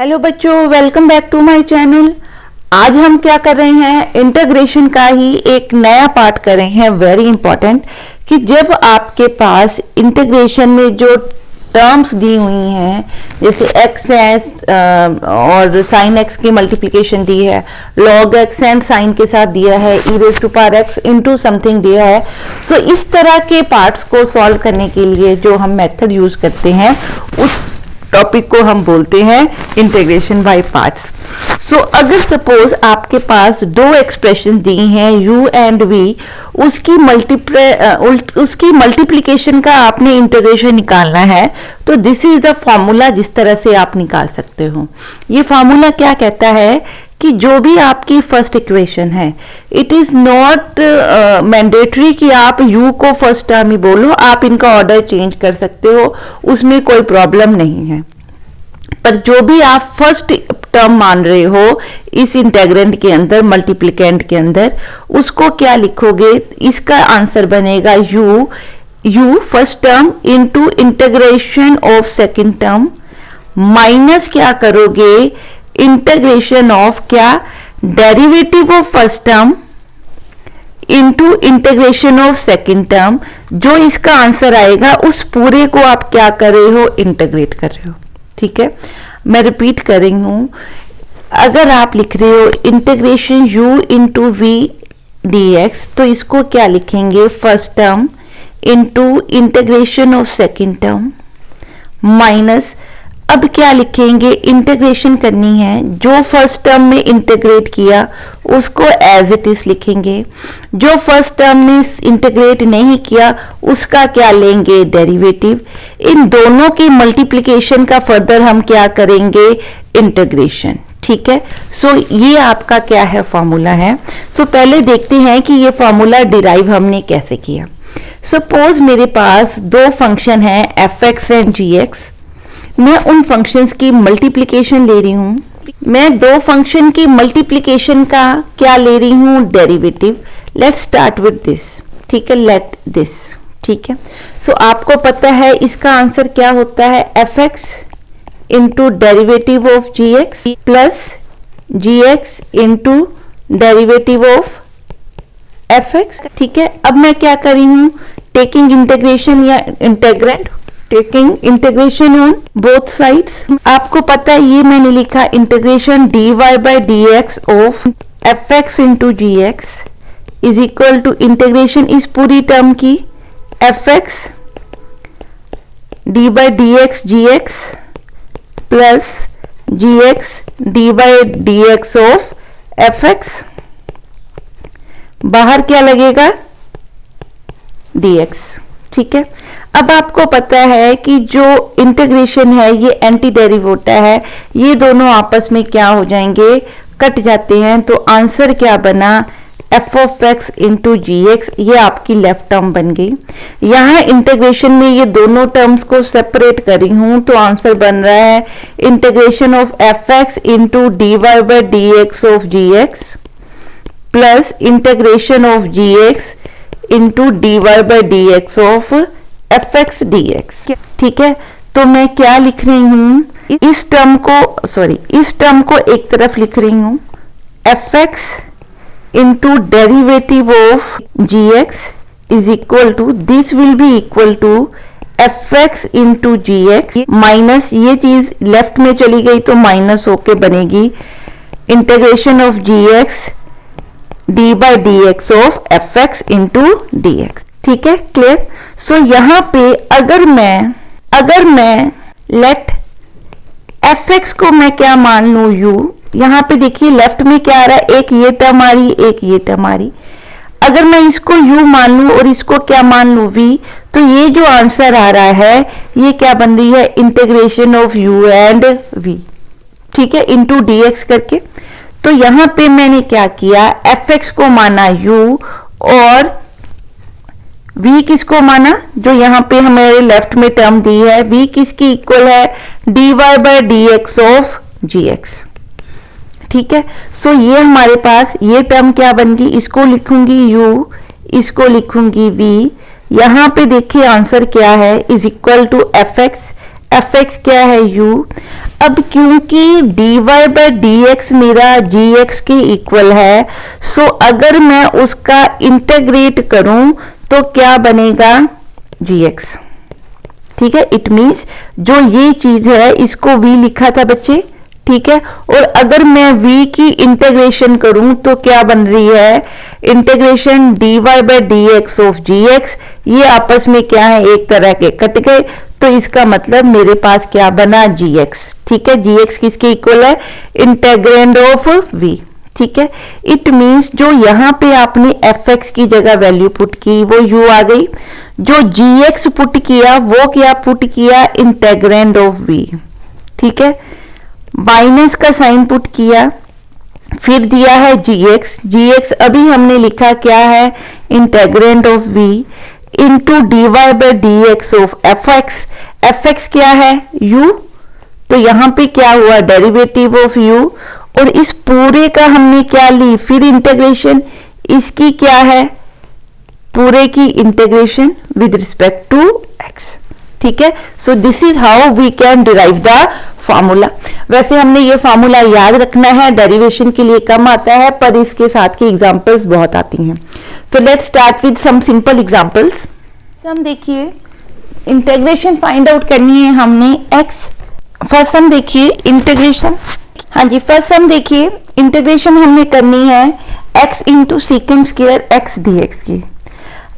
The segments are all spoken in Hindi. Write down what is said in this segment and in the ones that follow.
हेलो बच्चों, welcome back to my channel. आज हम क्या कर रहे हैं, इंटीग्रेशन का ही एक नया पार्ट कर रहे हैं, वेरी इंपॉर्टेंट। कि जब आपके पास इंटीग्रेशन में जो टर्म्स दी हुई हैं, जैसे एक्स और साइन एक्स की मल्टीप्लिकेशन दी है, लॉग एक्स एंड साइन के साथ दिया है, e raise to power x into something दिया है। सो इस तरह के पार्ट्स को सॉल्व करने के लिए जो हम मेथड यूज करते हैं, उस टॉपिक को हम बोलते हैं इंटीग्रेशन बाय पार्ट्स। सो अगर सपोज आपके पास दो एक्सप्रेशन दी हैं u एंड v, उसकी मल्टीप्लिकेशन का आपने इंटीग्रेशन निकालना है, तो दिस इज द फॉर्मूला जिस तरह से आप निकाल सकते हो। ये फॉर्मूला क्या कहता है कि जो भी आपकी फर्स्ट इक्वेशन है, इट इज नॉट मैंडेटरी कि आप u को फर्स्ट टर्म ही बोलो, आप इनका ऑर्डर चेंज कर सकते हो, उसमें कोई प्रॉब्लम नहीं है। पर जो भी आप फर्स्ट टर्म मान रहे हो इस इंटेग्रेंड के अंदर, मल्टीप्लिकेंड के अंदर, उसको क्या लिखोगे, इसका आंसर बनेगा u first term into integration of second term minus क्या करोगे, इंटीग्रेशन ऑफ क्या, derivative of first term into integration of second term. जो इसका आंसर आएगा उस पूरे को आप क्या कर रहे हो, इंटीग्रेट कर रहे हो। ठीक है, मैं रिपीट कर रही हूं। अगर आप लिख रहे हो integration u into v d x, तो इसको क्या लिखेंगे, first term into integration of second term minus, अब क्या लिखेंगे, इंटीग्रेशन करनी है, जो फर्स्ट टर्म में इंटीग्रेट किया उसको एज इट इज लिखेंगे, जो फर्स्ट टर्म में इंटीग्रेट नहीं किया उसका क्या लेंगे, डेरिवेटिव। इन दोनों की मल्टीप्लिकेशन का फर्दर हम क्या करेंगे, इंटीग्रेशन। ठीक है, सो ये आपका क्या है, फॉर्मूला है। सो पहले देखते हैं कि ये फॉर्मूला डिराइव हमने कैसे किया। सपोज मेरे पास दो फंक्शन है f x and g x, मैं उन फंक्शंस की मल्टीप्लिकेशन ले रही हूं, मैं दो फंक्शन की मल्टीप्लिकेशन का क्या ले रही हूं, derivative. Let's start with this. ठीक है, लेट दिस। ठीक है, सो आपको पता है इसका आंसर क्या होता है, f x into derivative of g x plus ji x into derivative of F x. ठीक है, अब मैं क्या कर रही हूं, टेकिंग इंटीग्रेशन या integrand, taking integration on both sides. आपको पता है ये मैंने लिखा integration dy by D x of F x into ji x is equal to integration इस पूरी टर्म की F x D by D X G x plus ji x D by D x of F X. बाहर क्या लगेगा, डी एक्स। ठीक है, अब आपको पता है कि जो इंटीग्रेशन है ये एंटी डेरिव होता है, ये दोनों आपस में क्या हो जाएंगे, कट जाते हैं। तो आंसर क्या बना, f of x into ji x, ये आपकी लेफ्ट टर्म बन गई। यहाँ इंटीग्रेशन में ये दोनों टर्म्स को सेपरेट करी हूं, तो आंसर बन रहा है integration of F x into d y by D x of g x plus integration of g x into d y by D x of F x D x. ठीक है, तो मैं क्या लिख रही हूं, इस टर्म को एक तरफ लिख रही हूं, f x into derivative of g x is equal to, this will be equal to f x into ji x minus, ये चीज लेफ्ट में चली गई तो माइनस होके बनेगी integration of g x D by D x of F x into D x. ठीक है, क्लियर। सो यहां पे अगर मैं लेट एफ एक्स को मैं क्या मान लू, यू, यहां पे देखिए लेफ्ट में क्या आ रहा है, एक ये टर्म आ रही, एक ये टर्म आ रही। अगर मैं इसको u मान लू और इसको क्या मान लू, v, तो ये जो आंसर आ रहा है ये क्या बन रही है, integration of u and v। ठीक है, इंटू डी एक्स करके। तो यहां पे मैंने क्या किया, एफ एक्स को माना u और v किसको माना, जो यहां पे हमारे लेफ्ट में टर्म दी है, v किसकी इक्वल है, dy by D x of g x. ठीक है, सो ये हमारे पास ये टर्म क्या बन गई, इसको लिखूंगी u, इसको लिखूंगी v। यहां पे देखिए आंसर क्या है, is equal to f x, f x क्या है u। अब क्योंकि dy बाय dx मेरा gx के इक्वल है, सो अगर मैं उसका इंटीग्रेट करूं तो क्या बनेगा, gx। ठीक है, इट मीन्स जो ये चीज है इसको v लिखा था बच्चे, ठीक है, और अगर मैं v की इंटीग्रेशन करूं तो क्या बन रही है, integration dy by dx of gx, ये आपस में क्या है, एक तरह के कट गए, तो इसका मतलब मेरे पास क्या बना, gx। ठीक है, gx किसके इक्वल है, इंटेग्रेंड ऑफ v। ठीक है, इट मीन्स जो यहाँ पे आपने fx की जगह वैल्यू पुट की वो u आ गई, जो gx पुट किया वो क्या पुट किया, इंटेग्रेंड ऑफ v। ठीक है, माइनस का साइन पुट किया, फिर दिया है gx अभी हमने लिखा क्या है, integrand of v into dy by dx of fx क्या है, u, तो यहां पे क्या हुआ, डेरिवेटिव ऑफ u, और इस पूरे का हमने क्या ली, फिर इंटीग्रेशन, इसकी क्या है, पूरे की integration with respect to x। ठीक है, so this is how we can derive the formula. वैसे हमने ये फॉर्मूला याद रखना है, डेरिवेशन के लिए कम आता है पर इसके साथ की एग्जांपल्स बहुत आती हैं। So let's start with some simple examples. सम देखिए, इंटीग्रेशन फाइंड आउट करनी है हमने x। फर्स्ट सम देखिए इंटीग्रेशन, हाँ जी, फर्स्ट सम देखिए इंटीग्रेशन हमने करनी है x into second square x dx की।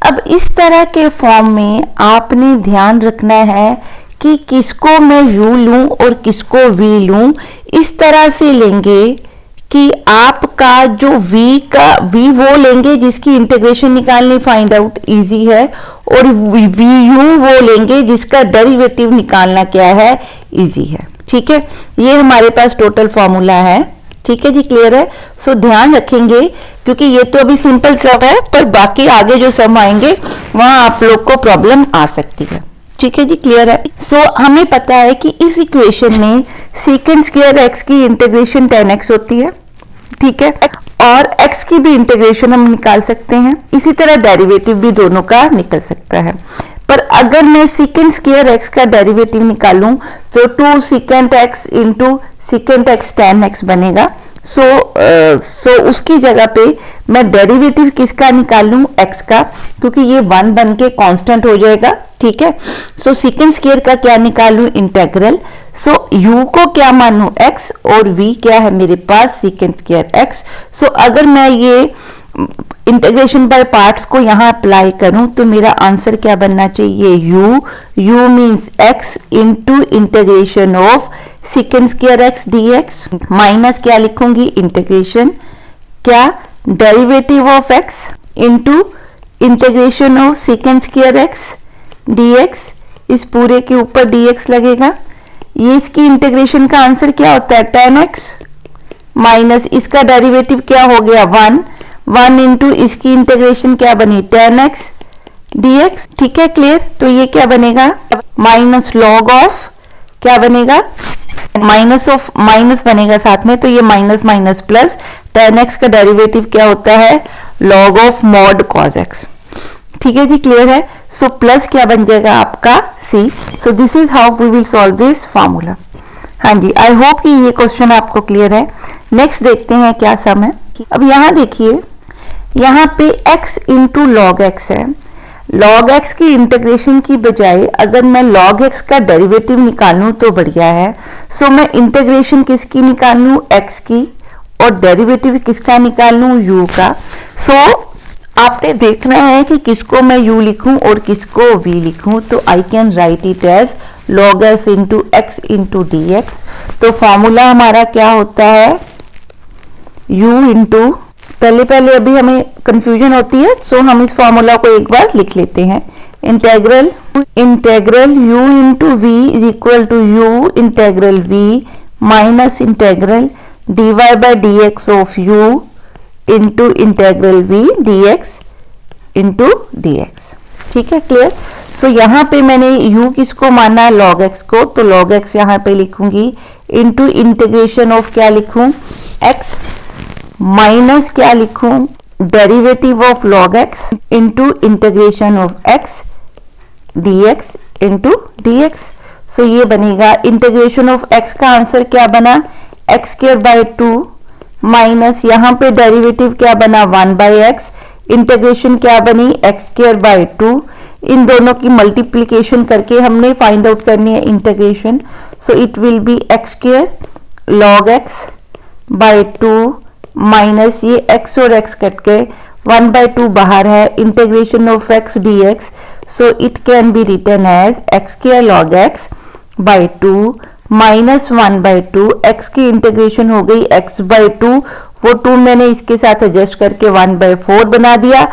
अब इस तरह के फॉर्म में आपने ध्यान रखना है कि किसको मैं u लूं और किसको v लूं। इस तरह से लेंगे कि आपका जो v वो लेंगे जिसकी इंटीग्रेशन निकालनी फाइंड आउट इजी है, और vu वो लेंगे जिसका डेरिवेटिव निकालना क्या है, इजी है। ठीक है, ये हमारे पास टोटल फॉर्मूला है। ठीक है जी, क्लियर है। सो ध्यान रखेंगे क्योंकि ये तो अभी सिंपल सम है, पर बाकी आगे जो सम आएंगे वहां आप लोग को प्रॉब्लम आ सकती है। ठीक है जी, क्लियर है। सो हमें पता है कि इस इक्वेशन में सेकेंड स्क्वायर x की इंटीग्रेशन 10x होती है। ठीक है, और x की भी इंटीग्रेशन हम निकाल सकते हैं, इसी तरह डेरिवेटिव भी दोनों का निकल सकता है। पर अगर मैं सेकेंड स्क्वायर x का डेरिवेटिव निकालूं तो 2 second x into second x 10x बनेगा। सो उसकी जगह पे मैं डेरिवेटिव किसका निकालूं, x का, क्योंकि ये 1 बन के कांस्टेंट हो जाएगा। ठीक है, सो सेकेंड स्क्वायर का क्या निकालूं, इंटेग्रल। सो u को क्या मानूं, x, और v क्या है मेरे पास, सेकेंड स्क्वायर x। सो अगर मैं ये इंटीग्रेशन बाय पार्ट्स को यहाँ अप्लाई करूं तो मेरा आंसर क्या बनना चाहिए, u means x into integration of second square x dx, minus क्या लिखूंगी, इंटीग्रेशन क्या, derivative of x into integration of second square x dx, इस पूरे के ऊपर dx लगेगा। ये इसकी इंटीग्रेशन का आंसर क्या होता है, 10x, माइनस इसका डेरिवेटिव क्या हो गया, 1 इंटू इसकी इंटीग्रेशन क्या बनी, 10x dx। ठीक है, क्लियर। तो ये क्या बनेगा, माइनस लॉग ऑफ, क्या बनेगा, माइनस ऑफ माइनस बनेगा साथ में, तो ये माइनस माइनस प्लस, 10x का डेरिवेटिव क्या होता है, log of mod cos x। ठीक है जी, क्लियर है। सो प्लस क्या बन जाएगा आपका c। So this is how we will solve this formula. हाँ जी, आई होप कि ये क्वेश्चन आपको क्लियर है। नेक्स्ट देखते हैं क्या सम है। अब यहाँ देखिए, यहाँ पे x इंटू लॉग एक्स है। लॉग एक्स की इंटीग्रेशन की बजाय अगर मैं लॉग एक्स का डेरिवेटिव निकालूं तो बढ़िया है। सो मैं इंटीग्रेशन किसकी निकालूं, x की, और डेरिवेटिव किसका निकालूं, u का। सो आपने देखना है कि किसको मैं u लिखूं और किसको v लिखूं। तो I can write it as log s into x into D x. तो फॉर्मूला हमारा क्या होता है, u इंटू, पहले अभी हमें कंफ्यूजन होती है, सो हम इस फॉर्मूला को एक बार लिख लेते हैं। Integral u into v is equal to u integral v minus integral dy by dx of u into integral v dx into dx। ठीक है, क्लियर। सो यहाँ पे मैंने u किसको माना, log x को, तो log x यहाँ पे लिखूंगी इंटू इंटीग्रेशन ऑफ क्या लिखूं, x, माइनस क्या लिखूं, derivative of log x into integration of x dx into dx। सो ये बनेगा इंटीग्रेशन ऑफ x का आंसर क्या बना x स्क्वायर बाय 2 माइनस यहाँ पे डेरिवेटिव क्या बना 1 बाय एक्स, इंटीग्रेशन क्या बनी x स्क्वायर बाय 2, इन दोनों की मल्टीप्लीकेशन करके हमने फाइंड आउट करनी है integration. So it will be x square log x by 2 minus ये x और x कट के 1 बाय 2 बाहर है, integration of x dx, so it can be written as x square log x by 2 minus 1 by 2, x की इंटीग्रेशन हो गई x बाय 2, वो 2 मैंने इसके साथ एडजस्ट करके 1 बाय 4 बना दिया,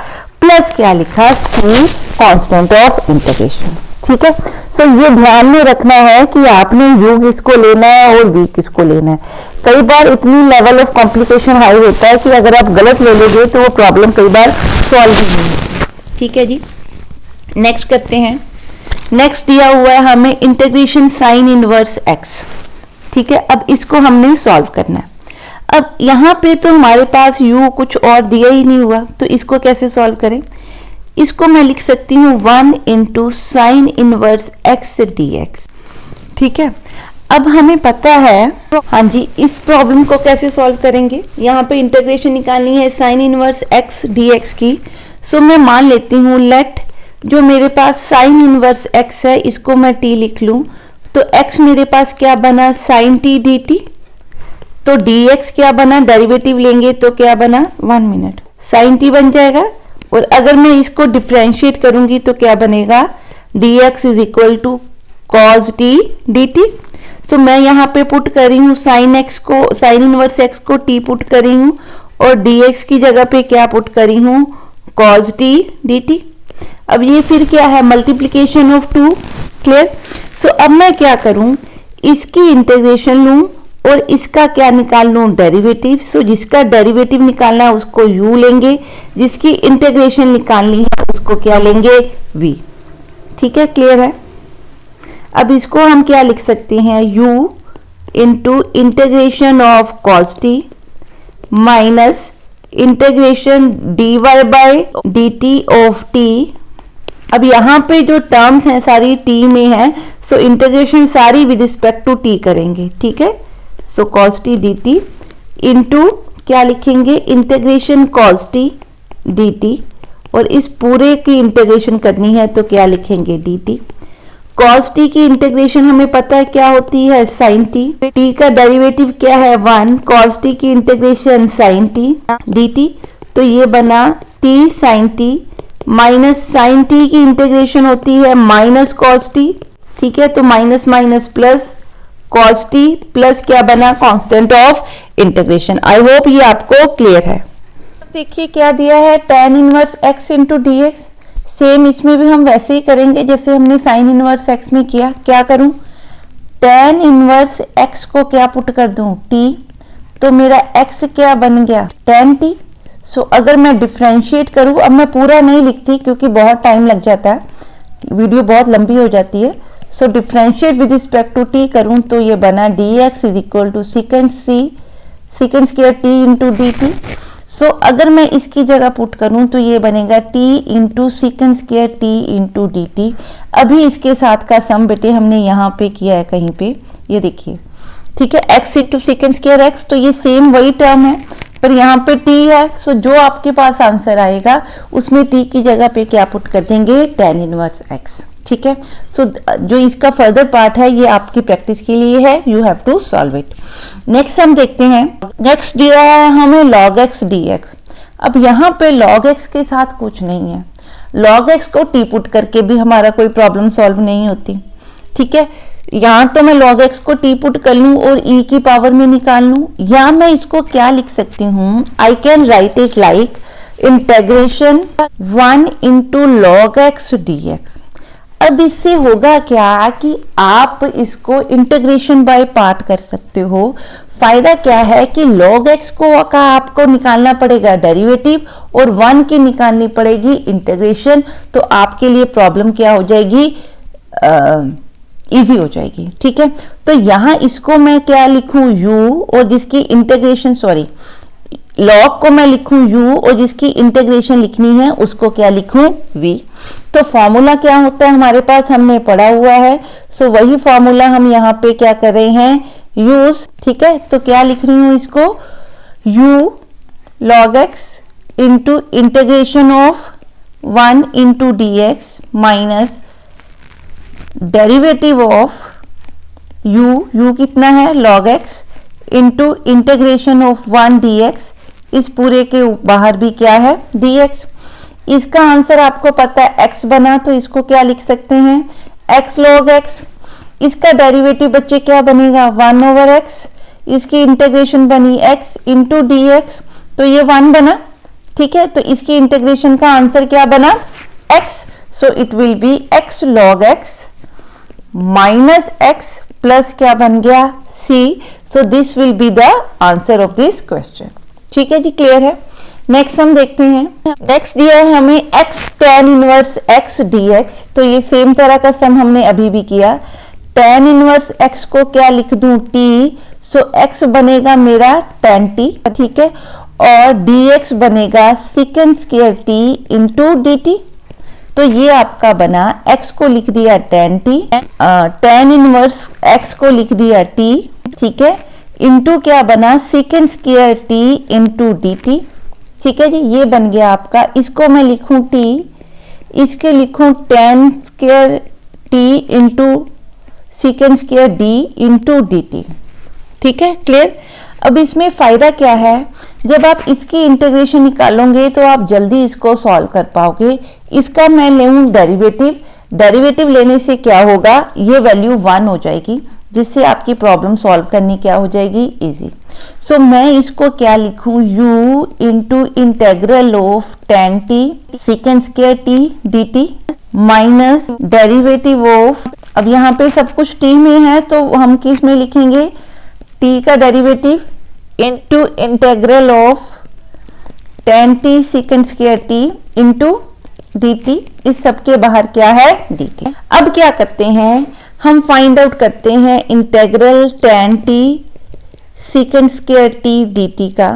प्लस क्या लिखा c कांस्टेंट ऑफ इंटीग्रेशन। ठीक है, तो ये ध्यान में रखना है कि आपने u किसको लेना है और v किसको लेना है। कई बार इतनी लेवल ऑफ कॉम्प्लिकेशन हाई होता है कि अगर आप गलत ले लोगे तो वो प्रॉब्लम कई बार सॉल्व ही नहीं होती। ठीक है जी, नेक्स्ट करते हैं। नेक्स्ट दिया हुआ है हमें इंटीग्रेशन साइन इनवर्स x। ठीक है, अब इसको हमने सॉल्व करना है। अब यहाँ पे तो हमारे पास u कुछ और दिया ही नहीं हुआ, तो इसको कैसे सॉल्व करें। इसको मैं लिख सकती हूँ 1 into sine inverse x dx। ठीक है, अब हमें पता है, हाँ जी, इस प्रॉब्लम को कैसे सॉल्व करेंगे। यहाँ पे इंटीग्रेशन निकालनी है साइन इनवर्स x dx की। सो मैं मान लेती हूँ लेट जो मेरे पास साइन इनवर्स x है इसको मैं t लिख लूं, तो x मेरे पास क्या बना साइन t dt, तो dx क्या बना, डेरिवेटिव लेंगे तो क्या बना 1 मिनट साइन t बन जाएगा। और अगर मैं इसको डिफरेंशिएट करूंगी तो क्या बनेगा dx is equal to cos t dt। So मैं यहाँ पे पुट कर रही हूँ साइन x को, साइन इनवर्स x को t पुट कर रही हूँ और dx की जगह पे क्या पुट कर रही हूँ कॉस t dt। अब ये फिर क्या है मल्टीप्लीकेशन ऑफ 2, क्लियर। सो अब मैं क्या करूं, इसकी इंटीग्रेशन लूं और इसका क्या निकाल लूं डेरिवेटिव। सो जिसका डेरिवेटिव निकालना है उसको u लेंगे, जिसकी इंटीग्रेशन निकालनी है उसको क्या लेंगे v। ठीक है, क्लियर है। अब इसको हम क्या लिख सकते हैं u into integration of cos t minus integration dy by dt of t। अब यहाँ पे जो टर्म्स हैं सारी t में है, सो इंटीग्रेशन सारी विद रिस्पेक्ट टू t करेंगे। ठीक है, सो cos t dt इंटू क्या लिखेंगे इंटीग्रेशन cos t dt, और इस पूरे की इंटीग्रेशन करनी है तो क्या लिखेंगे dt। cos t की इंटीग्रेशन हमें पता है क्या होती है sin t, t का डेरिवेटिव क्या है 1, cos t की इंटीग्रेशन sin t dt, तो ये बना t sin t minus sine t की इंटीग्रेशन होती है माइनस कॉस t। ठीक है, तो minus minus plus cos t plus क्या बना constant of integration. I hope ये आपको क्लियर है। देखिए क्या दिया है tan inverse x into D x. Same इसमें भी हम वैसे ही करेंगे जैसे हमने साइन इनवर्स x में किया। क्या करूं, tan इनवर्स x को क्या पुट कर दूं t, तो मेरा x क्या बन गया tan t। सो अगर मैं डिफरेंशिएट करूं, अब मैं पूरा नहीं लिखती क्योंकि बहुत टाइम लग जाता है, वीडियो बहुत लंबी हो जाती है। So differentiate with respect to t करूं तो ये बना dx is equal to second square t into D T. So अगर मैं इसकी जगह पुट करूं तो ये बनेगा t into second square t into D T. अभी इसके साथ का सम बेटे हमने यहाँ पे किया है कहीं पे, ये देखिए। ठीक है, x into second square x, तो ये सेम वही टर्म है पर यहाँ पे t है। सो जो आपके पास आंसर आएगा उसमें t की जगह पे क्या पुट कर देंगे tan इनवर्स x। ठीक है, सो जो इसका फर्दर पार्ट है ये आपकी प्रैक्टिस के लिए है, you have to solve it. Next हम देखते हैं, नेक्स्ट दिया है हमें log x dx। अब यहाँ पे log x के साथ कुछ नहीं है, log x को t पुट करके भी हमारा कोई प्रॉब्लम सॉल्व नहीं होती। ठीक है, यहाँ तो मैं log x को t पुट कर लूं और e की पावर में निकाल लूं, या मैं इसको क्या लिख सकती हूँ, आई can write it like integration 1 into log x dx। अब इससे होगा क्या कि आप इसको इंटीग्रेशन बाय पार्ट कर सकते हो। फायदा क्या है कि log x को का आपको निकालना पड़ेगा डेरिवेटिव और 1 की निकालनी पड़ेगी इंटीग्रेशन, तो आपके लिए प्रॉब्लम क्या हो जाएगी, इजी हो जाएगी। ठीक है, तो यहाँ इसको मैं क्या लिखूं u, और जिसकी इंटीग्रेशन लॉग को मैं लिखूं u और जिसकी इंटीग्रेशन लिखनी है उसको क्या लिखूं v। तो फॉर्मूला क्या होता है हमारे पास, हमने पढ़ा हुआ है। सो वही फॉर्मूला हम यहाँ पे क्या कर रहे हैं, यूज। ठीक है, तो क्या लिख रही हूं इसको, u log x into integration of 1 into dx minus derivative of u कितना है log x into integration of 1 dx, इस पूरे के बाहर भी क्या है dx। इसका आंसर आपको पता है x बना, तो इसको क्या लिख सकते हैं x log x। इसका डेरिवेटिव बच्चे क्या बनेगा 1 over x, इसकी इंटीग्रेशन बनी x इंटू dx, तो ये 1 बना। ठीक है, तो इसकी इंटीग्रेशन का आंसर क्या बना x, so it will be x log x minus x plus क्या बन गया c, so this will be the answer of this question. ठीक है जी, क्लियर है। नेक्स्ट हम देखते हैं, नेक्स्ट दिया है हमें x tan inverse x dx। तो ये सेम तरह का सम हमने अभी भी किया। tan इनवर्स x को क्या लिख दूं t, सो x बनेगा मेरा tan t। ठीक है, और dx बनेगा secant square t into dt। तो ये आपका बना, x को लिख दिया tan t, tan inverse x को लिख दिया t। ठीक है, इंटू क्या बना secant square t into dt। ठीक है जी, ये बन गया आपका। इसको मैं लिखूं t, इसके लिखूं tan square t into secant square d into dt। ठीक है, क्लियर। अब इसमें फायदा क्या है, जब आप इसकी इंटीग्रेशन निकालोगे तो आप जल्दी इसको सॉल्व कर पाओगे। इसका मैं लूँ डेरिवेटिव, डेरिवेटिव लेने से क्या होगा, ये वैल्यू 1 हो जाएगी, जिससे आपकी प्रॉब्लम सॉल्व करनी क्या हो जाएगी इजी। सो मैं इसको क्या लिखूं, u into integral of tan t secant square t dt minus derivative of, अब यहाँ पे सब कुछ t में है तो हम किस में लिखेंगे, t का derivative into integral of tan t secant square t into dt, इस सब के बाहर क्या है dt। अब क्या करते हैं, हम फाइंड आउट करते हैं integral tan t secant square t dt का।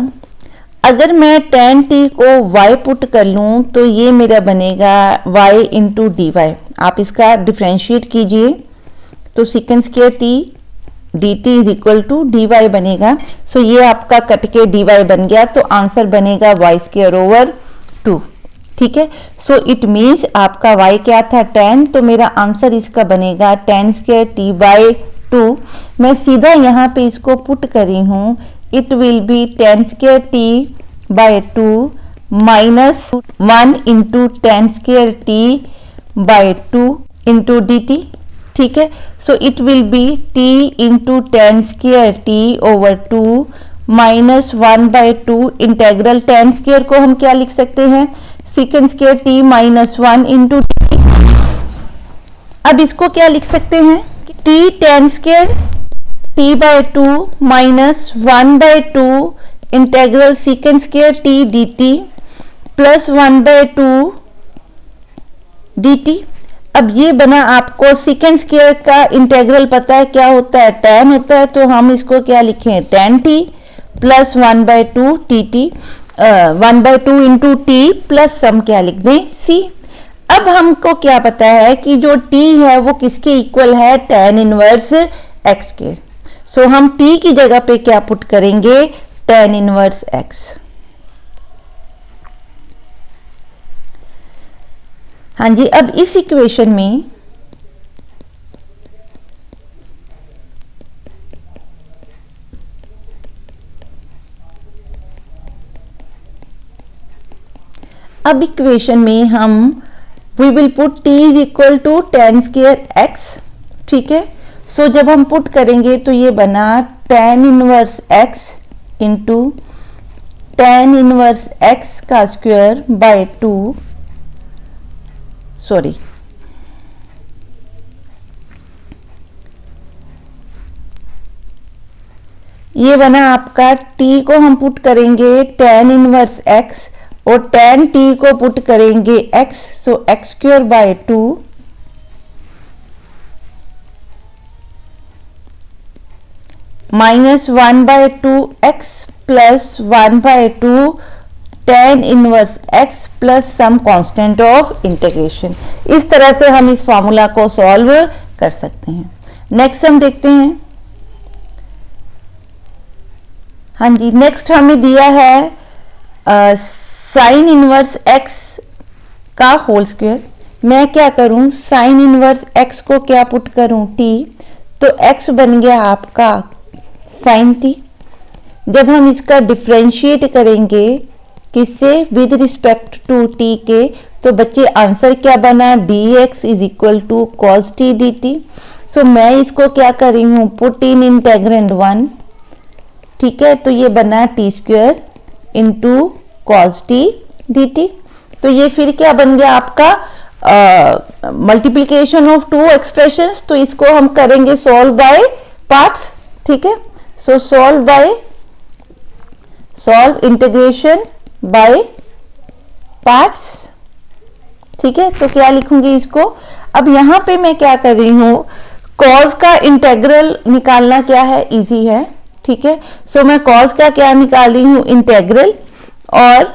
अगर मैं tan t को y पुट कर लूं तो ये मेरा बनेगा y इंटू डी वाई। आप इसका डिफ्रेंशिएट कीजिए तो secant square t dt is equal to d y बनेगा। सो ये आपका कट के डी वाई बन गया, तो आंसर बनेगा y स्क्वायर ओवर 2। ठीक है, सो इट मीन्स आपका y क्या था tan, तो मेरा आंसर इसका बनेगा tan स्क्वायर t बाय 2। मैं सीधा यहाँ पे इसको पुट करी हूँ, it will be tan square t by 2 minus 1 into tan square t by 2 into dt। ठीक है, so it will be t into tan square t over 2 minus 1 by 2 integral tan square को हम क्या लिख सकते हैं, secant square t minus 1 into dt। अब इसको क्या लिख सकते हैं, t tan square t by 2 minus 1 by 2 integral secant square t dt plus 1 by 2 dt। अब ये बना, आपको secant स्क्वायर का इंटेग्रल पता है क्या होता है, tan होता है, तो हम इसको क्या लिखें tan t plus 1 by 2 dt, 1 by 2 into T plus some क्या लिख दें c। अब हमको क्या पता है कि जो t है वो किसके इक्वल है, tan इनवर्स x के। सो हम t की जगह पे क्या पुट करेंगे, tan इनवर्स x। हाँ जी, अब इस इक्वेशन में हम we will put t is equal to tan square x। ठीक है, सो जब हम पुट करेंगे तो ये बना tan inverse x into tan inverse x का स्क्वायर बाय 2, सॉरी ये बना आपका t को हम पुट करेंगे tan इनवर्स x और tan t को पुट करेंगे x, so x square by 2 minus 1 by 2 x plus 1/2 tan inverse x plus some constant of integration. इस तरह से हम इस फॉर्मूला को सॉल्व कर सकते हैं। नेक्स्ट हम देखते हैं। हाँ जी, नेक्स्ट हमें दिया है साइन इनवर्स x का होल स्क्वायर। मैं क्या करूं, साइन इनवर्स x को क्या पुट करूं, t, तो x बन गया आपका साइन t। जब हम इसका डिफरेंशिएट करेंगे किससे, विद रिस्पेक्ट टू t के, तो बच्चे आंसर क्या बना, dx is equal to cos t dt। So मैं इसको क्या कर रही हूँ, पुट इन इंटेग्रेंड 1, ठीक है, तो ये बना t square into cos t dt। तो ये फिर क्या बन गया आपका मल्टीप्लीकेशन ऑफ टू एक्सप्रेशंस। तो इसको हम करेंगे सॉल्व बाय पार्ट्स, ठीक है। सो सॉल्व इंटीग्रेशन बाय पार्ट्स, ठीक है। तो क्या लिखूंगी इसको, अब यहां पे मैं क्या कर रही हूं, कॉस का इंटेग्रल निकालना क्या है, इजी है, ठीक है। सो मैं कॉस का क्या निकाल रही हूं, इंटेग्रल, और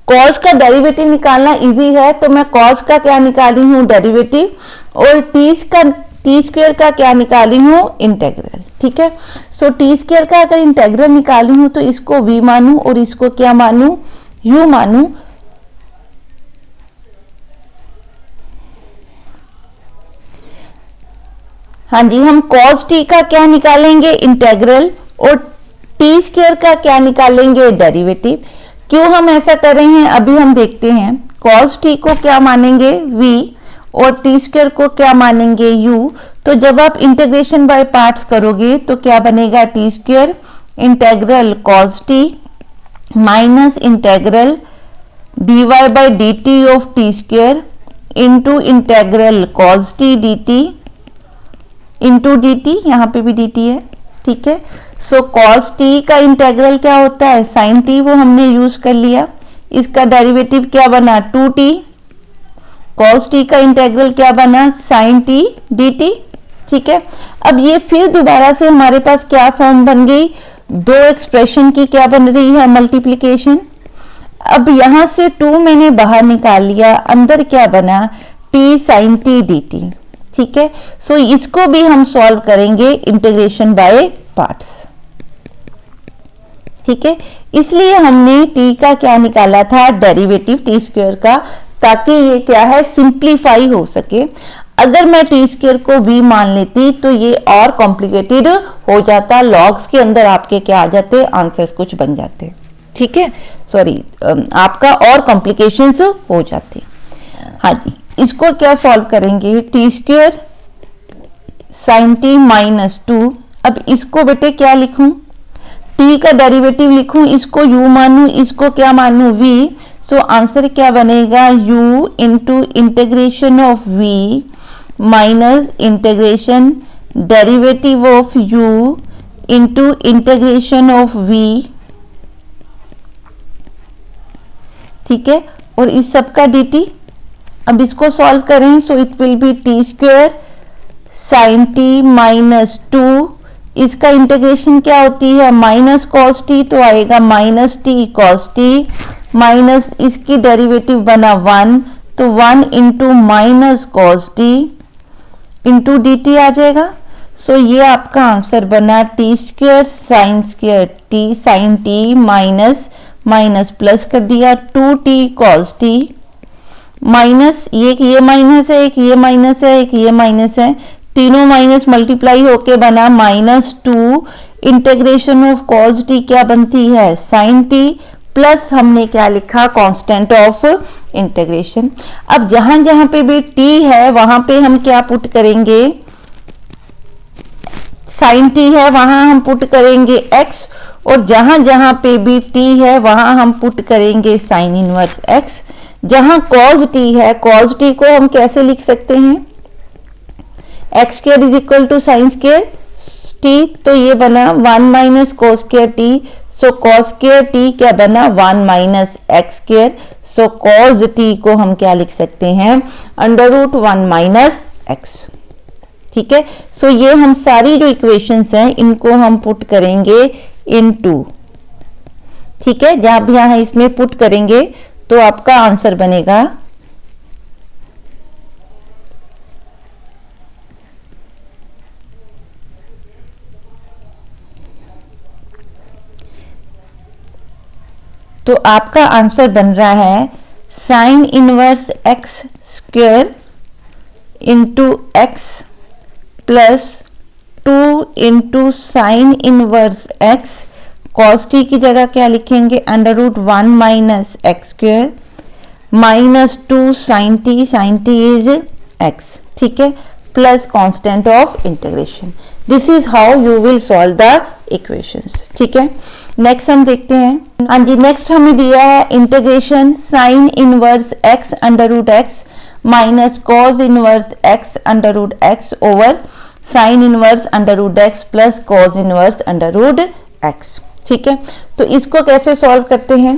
कॉस का डेरिवेटिव निकालना इजी है, तो मैं कॉस का क्या निकाली हूं, डेरिवेटिव, और टी स्क्वायर का क्या निकाली हूं, इंटेग्रल, ठीक है। सो टी स्क्वायर का अगर इंटेग्रल निकाली हूं तो इसको v मानू और इसको क्या मानू, u मानू। हाँ जी, हम cos t का क्या निकालेंगे, इंटेग्रल, और टी स्क्वायर का क्या निकालेंगे, डेरिवेटिव। क्यों हम ऐसा कर रहे हैं, अभी हम देखते हैं। cos t को क्या मानेंगे, v, और टी स्क्वायर को क्या मानेंगे, u। तो जब आप इंटीग्रेशन बाय पार्ट्स करोगे तो क्या बनेगा, t square integral cos t minus integral dy by dt of t square into integral cos t dt into dt, यहाँ पे भी dt है, ठीक है। सो cos t का इंटेग्रल क्या होता है, sin t, वो हमने यूज कर लिया। इसका डेरिवेटिव क्या बना, 2t। cos t का इंटेग्रल क्या बना, sin t dt, ठीक है। अब ये फिर दोबारा से हमारे पास क्या फॉर्म बन गई, दो एक्सप्रेशन की क्या बन रही है, मल्टीप्लिकेशन। अब यहां से 2 मैंने बाहर निकाल लिया, अंदर क्या बना, t sin t dt, ठीक है। सो इसको भी हम सॉल्व करेंगे इंटीग्रेशन बाय पार्ट्स, ठीक है। इसलिए हमने t का क्या निकाला था, डेरिवेटिव टी स्क्वायर का, ताकि ये क्या है, सिंप्लीफाई हो सके। अगर मैं टी स्क्वायर को v मान लेती तो ये और कॉम्प्लिकेटेड हो जाता, लॉग्स के अंदर आपके क्या आ जाते, आंसर्स कुछ बन जाते, ठीक है, सॉरी, आपका और कॉम्प्लिकेशंस हो जाते। हाँ जी, इसको क्या सॉल्व करेंगे, T square sine T minus 2। अब इसको बेटे क्या लिखूं, t का डेरिवेटिव लिखूं, इसको u मानू, इसको क्या मानू, v। सो आंसर क्या बनेगा, u into integration of v minus integration derivative of u into integration of v, ठीक है, और इस सब का dt। अब इसको सॉल्व करें, सो it will B T square sine T minus 2, इसका इंटीग्रेशन क्या होती है, माइनस कॉस टी, तो आएगा minus T cos T, minus इसकी डेरिवेटिव बना 1, तो 1 into minus cos T into D T आ जाएगा। सो ये आपका आंसर बना T square sine T minus minus plus कर दिया 2t कॉस टी, माइनस ये माइनस है, एक ये माइनस है, एक ये माइनस है, तीनों माइनस मल्टीप्लाई होके बना -2 इंटीग्रेशन ऑफ कॉस टी क्या बनती है, साइन टी, प्लस हमने क्या लिखा, कांस्टेंट ऑफ इंटीग्रेशन। अब जहां जहां पे भी t है वहां पे हम क्या पुट करेंगे, साइन t है वहां हम पुट करेंगे x, और जहां जहां पे भी t है वहां हम पुट करेंगे साइन इनवर्स x। जहां cos t है, cos t को हम कैसे लिख सकते हैं, x square is equal to sine square t, तो ये बना 1 minus cos square t. So cos square t क्या बना, 1 minus x square. So cos t को हम क्या लिख सकते हैं, अंडर रूट 1 माइनस एक्स, ठीक है। सो ये हम सारी जो इक्वेशंस हैं इनको हम पुट करेंगे इनटू, ठीक है। जब यहां इसमें पुट करेंगे तो आपका आंसर बनेगा तो आपका आंसर बन रहा है sine inverse x square into x plus 2 into sine inverse x, cos t की जगह क्या लिखेंगे under root 1 minus x square minus 2 sine t is x, ठीक है, plus constant of integration. This is how you will solve the equations, ठीक है। नेक्स्ट हम देखते हैं। हाँ जी, नेक्स्ट हमें दिया है integration sine inverse x under root x minus cos inverse x under root x over sine inverse under root x plus cos inverse under root x, ठीक है। तो इसको कैसे सॉल्व करते हैं,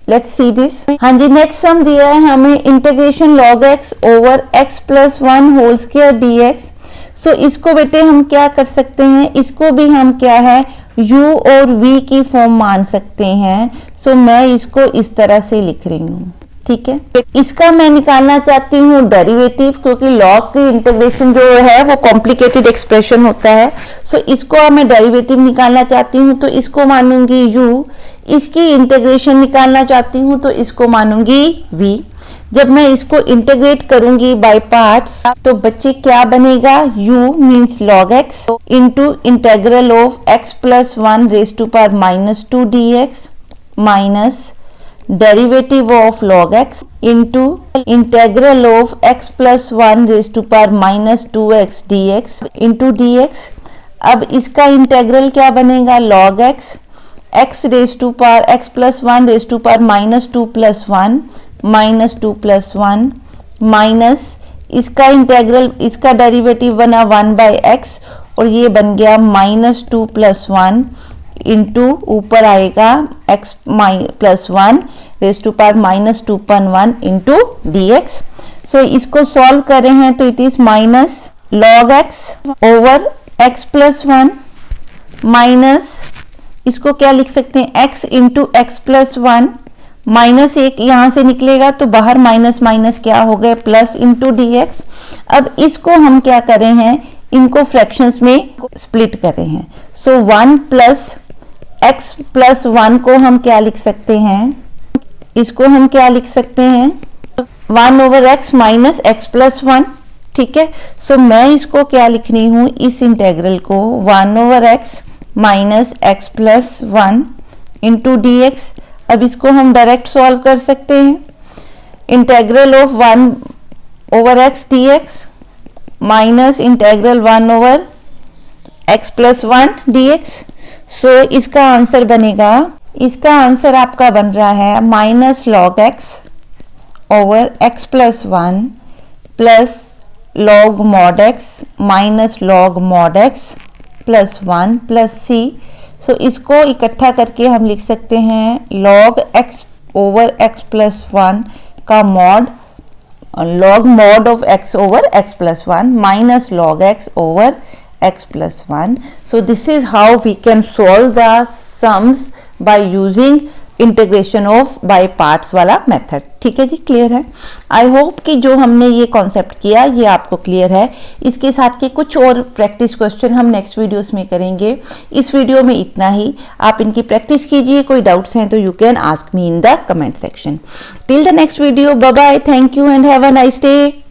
लेट्स सी दिस। हाँ जी, नेक्स्ट सम दिया है हमें integration log X over X plus 1 whole square D X. So इसको बेटे हम क्या कर सकते हैं, इसको भी हम क्या है u और v की फॉर्म मान सकते हैं। सो मैं इसको इस तरह से लिख रही हूँ, ठीक है। इसका मैं निकालना चाहती हूँ डेरिवेटिव, क्योंकि लॉग की इंटीग्रेशन जो है वो कॉम्प्लिकेटेड एक्सप्रेशन होता है। सो इसको मैं डेरिवेटिव निकालना चाहती हूँ तो इसको मानूंगी u, इसकी इंटीग्रेशन निकालना चाहती हूँ तो इसको मानूंगी v। जब मैं इसको इंटीग्रेट करूंगी बाय पार्ट्स तो बच्चे क्या बनेगा, u means log x into integral of x plus 1 raise to power minus 2 dx minus derivative of log x into integral of x plus 1 raise to power minus 2x dx into dx। अब इसका इंटेग्रल क्या बनेगा, log x raise to power x plus 1 raise to power minus 2 plus 1 minus 2 plus 1 minus इसका इंटेग्रल, इसका डेरिवेटिव बना 1 बाई एक्स और ये बन गया माइनस 2 प्लस 1 इंटू ऊपर आएगा x plus 1 raise to power minus 2.1 into D X. So इसको सॉल्व कर रहे हैं तो it is minus log X over x plus 1 minus इसको क्या लिख सकते हैं x into x plus 1 minus 1 यहां से निकलेगा तो बाहर माइनस माइनस क्या हो गए प्लस इंटू डी एक्स। अब इसको हम क्या कर रहे हैं, इनको फ्रैक्शंस में स्प्लिट कर रहे हैं। सो 1 प्लस एक्स प्लस 1 को हम क्या लिख सकते हैं, इसको हम क्या लिख सकते हैं 1 over X minus X plus 1, ठीक है। सो मैं इसको क्या लिख रही हूं, इस इंटेग्रल को 1 over X minus X plus 1 into D X. अब इसको हम डायरेक्ट सॉल्व कर सकते हैं, integral of 1 over X D X minus integral 1 over X plus 1 D X. So इसका आंसर बनेगा, इसका आंसर आपका बन रहा है minus log X over X plus 1 plus log mod X minus log mod X plus 1 plus C. So इसको इकट्ठा करके हम लिख सकते हैं log x over x plus 1 का mod, log mod of x over x plus 1 minus log x over x plus 1। So this is how we can solve the sums by using integration of by parts वाला मेथड, ठीक है जी, क्लियर है। आई होप कि जो हमने ये कॉन्सेप्ट किया ये आपको क्लियर है। इसके साथ के कुछ और प्रैक्टिस क्वेश्चन हम नेक्स्ट वीडियोस में करेंगे। इस वीडियो में इतना ही, आप इनकी प्रैक्टिस कीजिए। कोई डाउट्स हैं तो you can ask me in the comment section. Till the next video, bye bye, thank you and have a nice day.